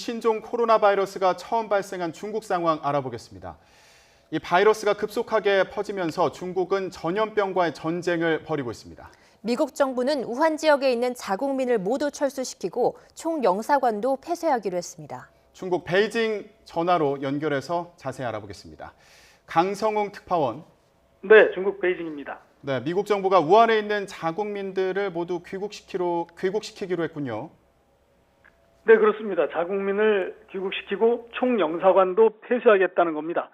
신종 코로나 바이러스가 처음 발생한 중국 상황 알아보겠습니다. 이 바이러스가 급속하게 퍼지면서 중국은 전염병과의 전쟁을 벌이고 있습니다. 미국 정부는 우한 지역에 있는 자국민을 모두 철수시키고 총영사관도 폐쇄하기로 했습니다. 중국 베이징 전화로 연결해서 자세히 알아보겠습니다. 강성웅 특파원. 네, 중국 베이징입니다. 네, 미국 정부가 우한에 있는 자국민들을 모두 귀국시키기로 했군요. 네, 그렇습니다. 자국민을 귀국시키고 총영사관도 폐쇄하겠다는 겁니다.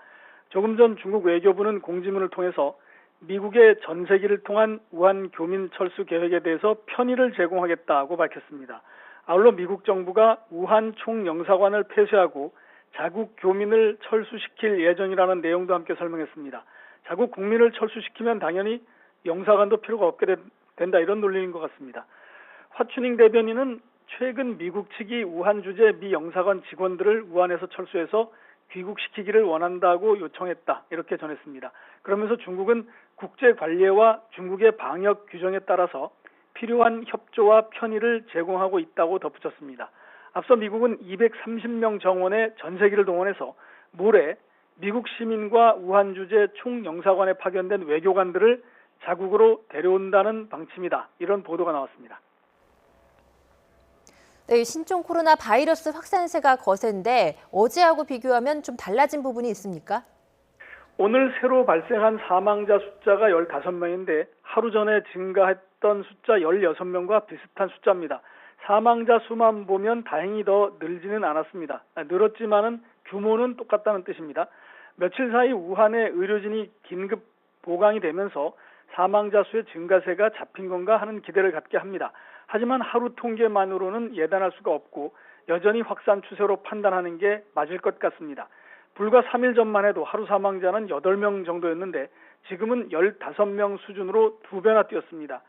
조금 전 중국 외교부는 공지문을 통해서 미국의 전세기를 통한 우한 교민 철수 계획에 대해서 편의를 제공하겠다고 밝혔습니다. 아울러 미국 정부가 우한 총영사관을 폐쇄하고 자국 교민을 철수시킬 예정이라는 내용도 함께 설명했습니다. 자국 국민을 철수시키면 당연히 영사관도 필요가 없게 된다, 이런 논리인 것 같습니다. 화춘잉 대변인은 최근 미국 측이 우한 주재 미 영사관 직원들을 우한에서 철수해서 귀국시키기를 원한다고 요청했다, 이렇게 전했습니다. 그러면서 중국은 국제관례와 중국의 방역 규정에 따라서 필요한 협조와 편의를 제공하고 있다고 덧붙였습니다. 앞서 미국은 230명 정원의 전세기를 동원해서 모레 미국 시민과 우한 주재 총영사관에 파견된 외교관들을 자국으로 데려온다는 방침이다, 이런 보도가 나왔습니다. 네, 신종 코로나 바이러스 확산세가 거센데 어제하고 비교하면 좀 달라진 부분이 있습니까? 오늘 새로 발생한 사망자 숫자가 15명인데 하루 전에 증가했던 숫자 16명과 비슷한 숫자입니다. 사망자 수만 보면 다행히 더 늘지는 않았습니다. 늘었지만은 규모는 똑같다는 뜻입니다. 며칠 사이 우한의 의료진이 긴급 보강이 되면서 사망자 수의 증가세가 잡힌 건가 하는 기대를 갖게 합니다. 하지만 하루 통계만으로는 예단할 수가 없고 여전히 확산 추세로 판단하는 게 맞을 것 같습니다. 불과 3일 전만 해도 하루 사망자는 8명 정도였는데 지금은 15명 수준으로 2배나 뛰었습니다.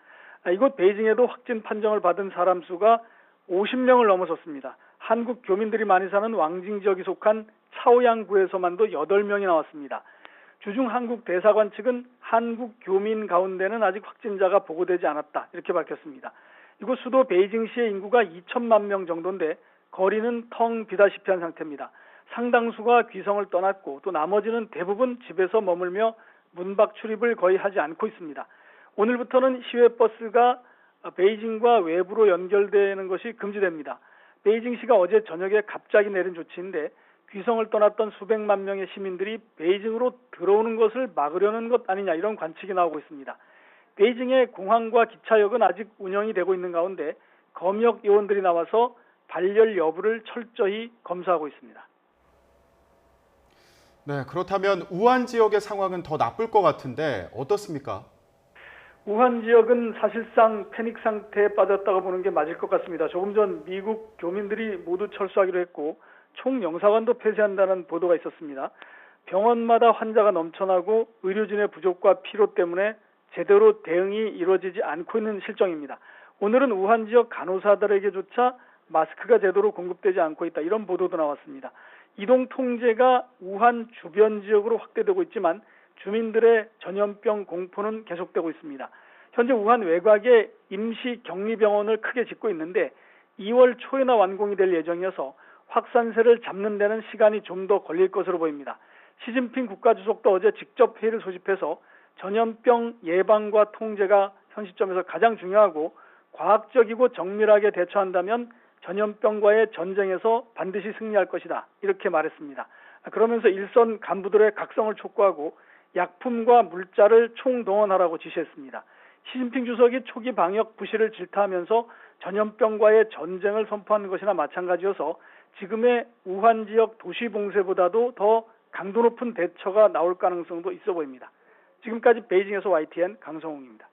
이곳 베이징에도 확진 판정을 받은 사람 수가 50명을 넘어섰습니다. 한국 교민들이 많이 사는 왕징 지역이 속한 차오양구에서만도 8명이 나왔습니다. 주중 한국 대사관 측은 한국 교민 가운데는 아직 확진자가 보고되지 않았다, 이렇게 밝혔습니다. 이곳 수도 베이징시의 인구가 2천만 명 정도인데 거리는 텅 비다시피 한 상태입니다. 상당수가 귀성을 떠났고 또 나머지는 대부분 집에서 머물며 문밖 출입을 거의 하지 않고 있습니다. 오늘부터는 시외버스가 베이징과 외부로 연결되는 것이 금지됩니다. 베이징시가 어제 저녁에 갑자기 내린 조치인데 귀성을 떠났던 수백만 명의 시민들이 베이징으로 들어오는 것을 막으려는 것 아니냐, 이런 관측이 나오고 있습니다. 베이징의 공항과 기차역은 아직 운영이 되고 있는 가운데 검역 요원들이 나와서 발열 여부를 철저히 검사하고 있습니다. 네, 그렇다면 우한 지역의 상황은 더 나쁠 것 같은데 어떻습니까? 우한 지역은 사실상 패닉 상태에 빠졌다고 보는 게 맞을 것 같습니다. 조금 전 미국 교민들이 모두 철수하기로 했고 총영사관도 폐쇄한다는 보도가 있었습니다. 병원마다 환자가 넘쳐나고 의료진의 부족과 피로 때문에 제대로 대응이 이루어지지 않고 있는 실정입니다. 오늘은 우한 지역 간호사들에게조차 마스크가 제대로 공급되지 않고 있다, 이런 보도도 나왔습니다. 이동 통제가 우한 주변 지역으로 확대되고 있지만 주민들의 전염병 공포는 계속되고 있습니다. 현재 우한 외곽에 임시 격리병원을 크게 짓고 있는데 2월 초에나 완공이 될 예정이어서 확산세를 잡는 데는 시간이 좀 더 걸릴 것으로 보입니다. 시진핑 국가주석도 어제 직접 회의를 소집해서 전염병 예방과 통제가 현 시점에서 가장 중요하고 과학적이고 정밀하게 대처한다면 전염병과의 전쟁에서 반드시 승리할 것이다, 이렇게 말했습니다. 그러면서 일선 간부들의 각성을 촉구하고 약품과 물자를 총동원하라고 지시했습니다. 시진핑 주석이 초기 방역 부실을 질타하면서 전염병과의 전쟁을 선포하는 것이나 마찬가지여서 지금의 우한 지역 도시 봉쇄보다도 더 강도 높은 대처가 나올 가능성도 있어 보입니다. 지금까지 베이징에서 YTN 강성웅입니다.